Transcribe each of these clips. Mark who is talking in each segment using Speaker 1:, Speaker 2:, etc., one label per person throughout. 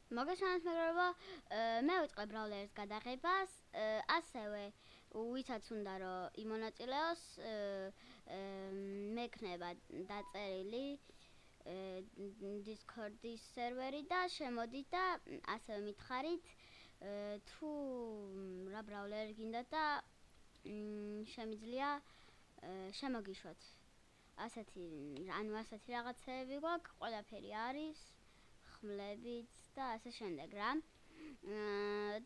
Speaker 1: მოგესალმებით მეგობრებო, მე ვიწყებ ბრაულერის გადაღებას, ასევე ვისაც უნდა რომ იმონაწილეოს, მექნება დაწერილი Discord-ის სერვერი და შემოდით და ასევე მითხარით თუ რა ბრაულერი გინდათ და შემიძლია შემოგიშვათ. ასეთი რაღაცეები გვაქვს, ყველაფერი არის, ხმლებიც და ასე შემდეგ რა.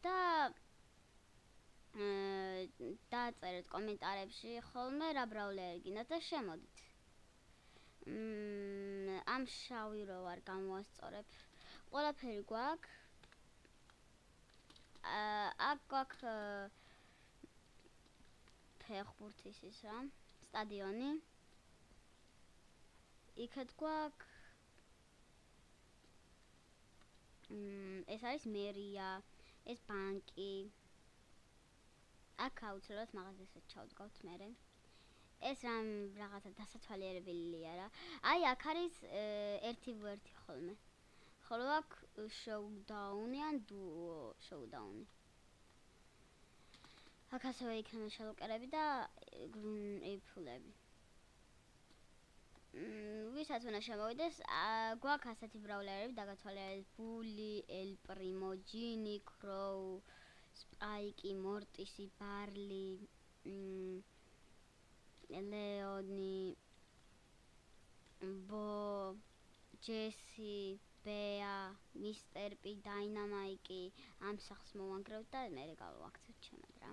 Speaker 1: და დაწერეთ კომენტარებში ხოლმე რა ბრაულერი გინდათ და შემოდით. ამ შავი რო არ გამოვასწორებ. ყველაფერი გვაქვს. აქ გვაქვს ფეხბურთის ის რა, სტადიონი. იქეთ გვაქვს ეს არის მერია, ეს ბანკი. აქ აუცილებლად მაღაზიასაც ჩავდგავთ მერე. ეს რაღაცა დასათვალიერებელია რა. აი აქ არის 1v1 ხოლმე. ხოლო აქ შოუდაუნი ან დუო შოუდაუნი. აქ ასევე იქნება შალოკერები და ეიფულები. ვისაც უნდა შემოვიდეს, გვაქვს ასეთი ბრაულერები დაგათვალიერეთ: ბული, ელ პრიმო, ჯინი, კროუ, სპაიკი, მორტისი, ბარლი, ლეონი, ბო, ჯესი, ბეა, მისტერ პი, დაინამაიკი. ამ სახს მოვანგრევთ და მე გავაქცევთ ჩემად რა.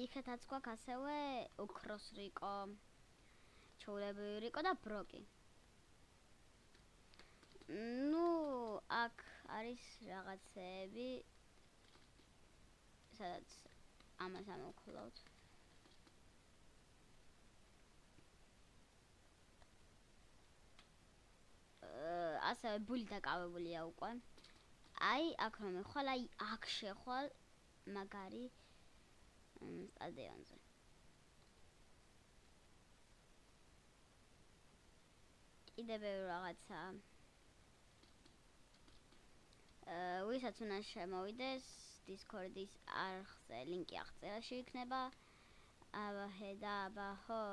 Speaker 1: იქეთაც გვაქვს ასევე ოქროს რიკო, ჩაულებრივი რიკო და ბროკი. აქ არის რაღაცეები, სადაც ამას ამოვქოლავთ. ასევე ბული დაკავებულია უკვე. აი აქ რომ მეხვალ, აი აქ შეხვალ მაგარი სტადიონზე. კიდევ რაღაცა. ვისაც უნდა შემოვიდეს Discord-ის არხზე, ლინკი აღწერაში იქნება. აბაჰე და აბაჰო.